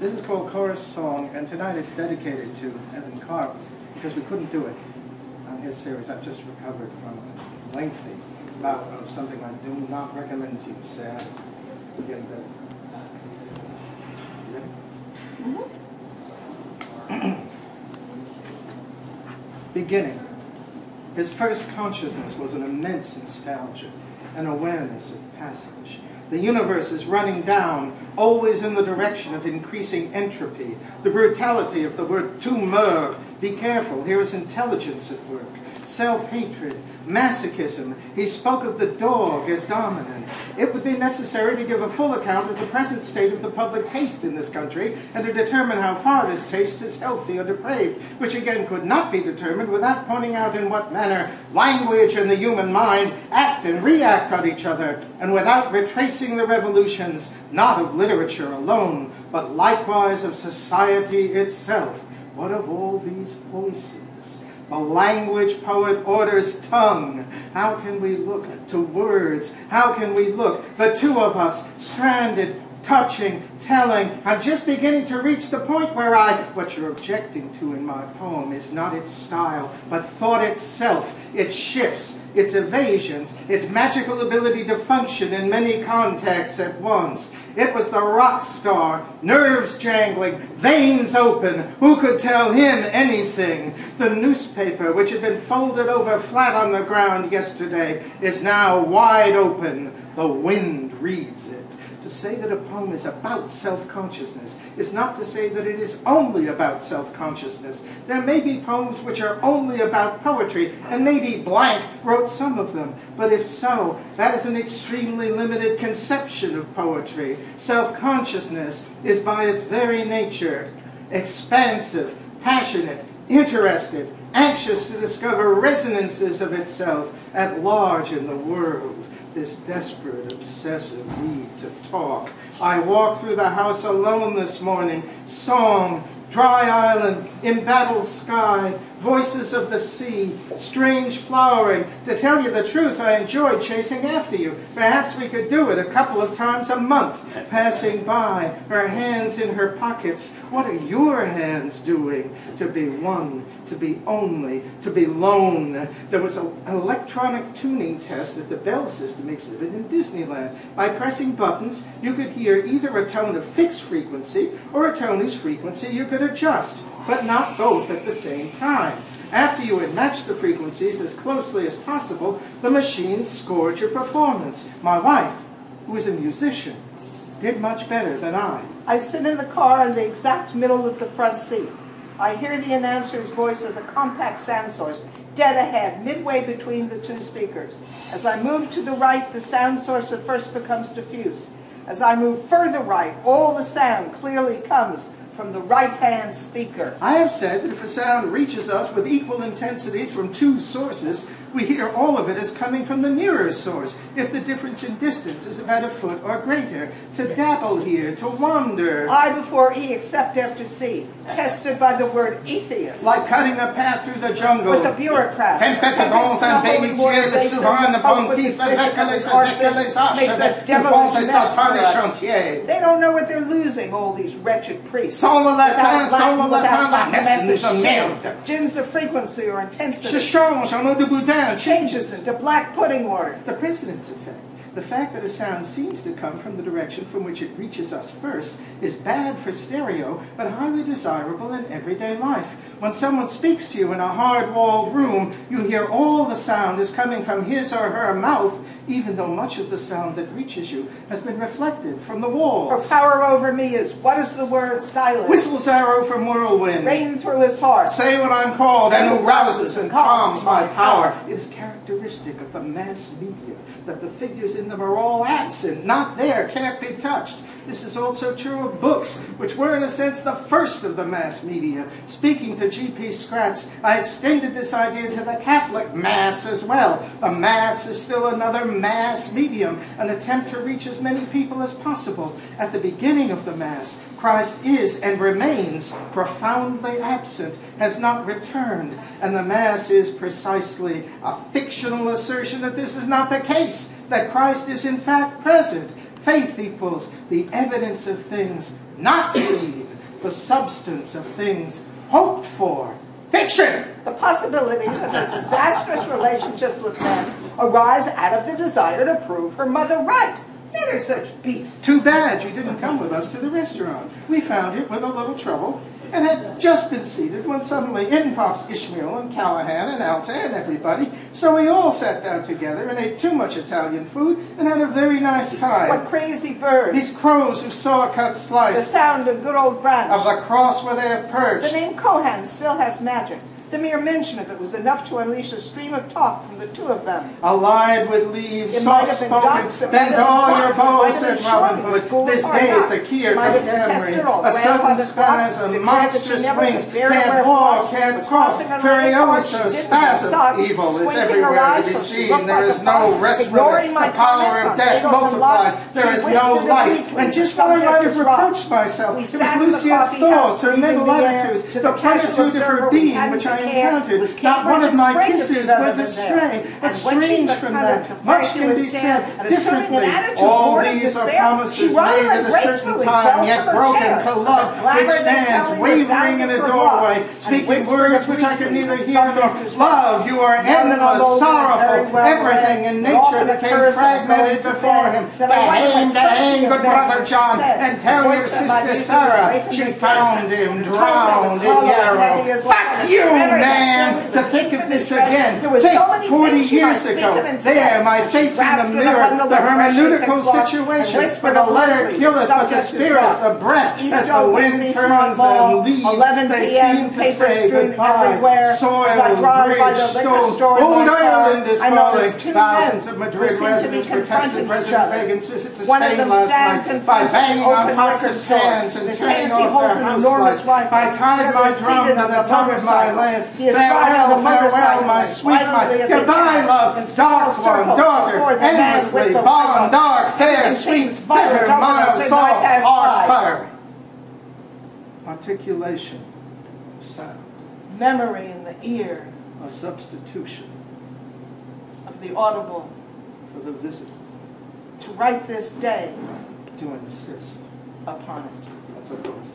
This is called Chorus Song, and tonight it's dedicated to Evan Karp, because we couldn't do it on his series. I've just recovered from a lengthy bout of something I do not recommend to you, Sam. We're getting better. You ready? Beginning. His first consciousness was an immense nostalgia, an awareness of passage. The universe is running down, always in the direction of increasing entropy. The brutality of the word tumeur. Be careful, here is intelligence at work. Self-hatred, masochism. He spoke of the dog as dominant. It would be necessary to give a full account of the present state of the public taste in this country and to determine how far this taste is healthy or depraved, which again could not be determined without pointing out in what manner language and the human mind act and react on each other, and without retracing the revolutions, not of literature alone, but likewise of society itself. What of all these voices? A language poet orders tongue. How can we look to words? How can we look? The two of us, stranded, touching, telling. I'm just beginning to reach the point where what you're objecting to in my poem is not its style, but thought itself, its shifts, its evasions, its magical ability to function in many contexts at once. It was the rock star, nerves jangling, veins open. Who could tell him anything? The newspaper, which had been folded over flat on the ground yesterday, is now wide open. The wind reads it. To say that a poem is about self-consciousness is not to say that it is only about self-consciousness. There may be poems which are only about poetry, and maybe Blank wrote some of them. But if so, that is an extremely limited conception of poetry. Self-consciousness is by its very nature expansive, passionate, interested, anxious to discover resonances of itself at large in the world. This desperate, obsessive need to talk. I walked through the house alone this morning. Song, dry island, embattled sky, voices of the sea, strange flowering. To tell you the truth, I enjoyed chasing after you. Perhaps we could do it a couple of times a month. Passing by, her hands in her pockets. What are your hands doing? To be one, to be only, to be lone. There was an electronic tuning test at the Bell System exhibit in Disneyland. By pressing buttons, you could hear either a tone of fixed frequency or a tone whose frequency you could adjust, but not both at the same time. After you had matched the frequencies as closely as possible, the machine scored your performance. My wife, who is a musician, did much better than I. I sit in the car in the exact middle of the front seat. I hear the announcer's voice as a compact sound source, dead ahead, midway between the two speakers. As I move to the right, the sound source at first becomes diffuse. As I move further right, all the sound clearly comes from the right-hand speaker. I have said that if a sound reaches us with equal intensities from two sources, we hear all of it as coming from the nearer source, if the difference in distance is about a foot or greater. To dabble here, to wander. I before E except after C, tested by the word atheist. Like cutting a path through the jungle. With a bureaucrat. Tempête dans un bénitier, le souverain pontife avec les archevêques who font des satans les chantiers. They don't know what they're losing, all these wretched priests. Sans le latin, la messe nous emmerde. Gins of frequency or intensity. Je change en eau de boudin. Changes into black pudding water. The president's effect. The fact that a sound seems to come from the direction from which it reaches us first is bad for stereo, but highly desirable in everyday life. When someone speaks to you in a hard-walled room, you hear all the sound is coming from his or her mouth, even though much of the sound that reaches you has been reflected from the walls. Her power over me is, what is the word, silence? Whistles arrow from whirlwind. Rain through his heart. Say what I'm called, and who rouses and calms my power. It is characteristic of the mass media that the figures in them are all absent, not there, can't be touched. This is also true of books, which were in a sense the first of the mass media. Speaking to G.P. Scratz, I extended this idea to the Catholic Mass as well. The Mass is still another mass medium, an attempt to reach as many people as possible. At the beginning of the Mass, Christ is and remains profoundly absent, has not returned, and the Mass is precisely a fictional assertion that this is not the case, that Christ is in fact present. Faith equals the evidence of things not seen, the substance of things hoped for. Fiction! The possibilities of her disastrous relationships with men arise out of the desire to prove her mother right. Men are such beasts. Too bad you didn't come with us to the restaurant. We found it with a little trouble and had just been seated when suddenly in pops Ishmael and Callahan and Alta and everybody. So we all sat down together and ate too much Italian food and had a very nice time. What crazy birds. These crows who saw a cut The slice sound of good old branch. of the cross where they have perched. The name Kohan still has magic. The mere mention of it was enough to unleash a stream of talk from the two of them. Allied with leaves, It might have been ducks, soft-spoken, it might bend have been all your ducks, it bow, might have said been Robin shorty, Hood. school This or day not. the key of Might have detested memory, it all. a sudden Grandfather's clock spasm, declared that she monstrous never wings, could bear to wear can't walk, frocks, can't but talk, crossing her leg torch, she furioso, didn't have spasm, sock, evil is squinting her everywhere to eyes be so she seen. looked There like is a no fox, rest for ignoring the my power comments of on death bagels and multiplies. love. There She is no whispered life. obliquely. And just The when I might have subject was rock. reproached myself, We it was sat in the Lucia's coffee thoughts, house, her mental breathing the air. attitudes, To the the casual plenitude of her observer, we being hadn't which I to care. encountered. Was Not Cambridge one of and my Sprague kisses if went you've astray. ever been there. And when she Estranged from became that, a much can be vacuous said stand, and assuming an differently. attitude All born of these are despair, promises she rather made at a certain gracefully time, fell yet from her broken chair. to love, The glamour which then stands telling the wavering sound in of a her doorway, voice, and speaking whispering words which I can obliquely, neither the hear nor subject is love. You are Young and endless, old and very sorrowful, well everything read. in It nature often became occurs that fragmented going to before bed, him. that I wonder what Hang, good Percy brother had John, said. and tell The your voice of my sister music Sarah awakened she the found dead. him The tone that was drowned in hollow and heavy Yarrow. as like Fuck a you, feather that man! filled To with think of infinite this dread. again. There were Think so many 40 things she might years speak ago. of instead. There, my She face in grasped the at a mirror, bundle the of freshly hermeneutical picked cloth situation, and for the letter whispered killeth, but the subject is spirit, rock. the breath, East as the Oak, wind East turns Mall, and leaves, 11 they p.m., seem to paper say strewn goodbye. everywhere. Soil, As I drive by bridge, the liquor stone, store in old my car, Ireland is I falling. notice two Thousands men of who Madrid seem to be residents protested confronting each President other. Reagan's visit to One of Spain them last stands night in by front of banging the on open pots liquor and store. pans and His turning hands he off holds their an house enormous lights. rifle. I tied my drum to the tongue of my lance. He is riding Farewell, the motorcycle farewell, my as sweet, my violently as he goodbye, can. love, In small dark one, circles daughter, before the man with endlessly, the bond, rifle. dark, fair, Everything sweet, seems vital, bitter, government mild, said, soft, "I pass harsh by." fire. Articulation of sound, Memory in the ear a substitution of the audible. for the visible, To write this day to insist. upon it. That's what it was.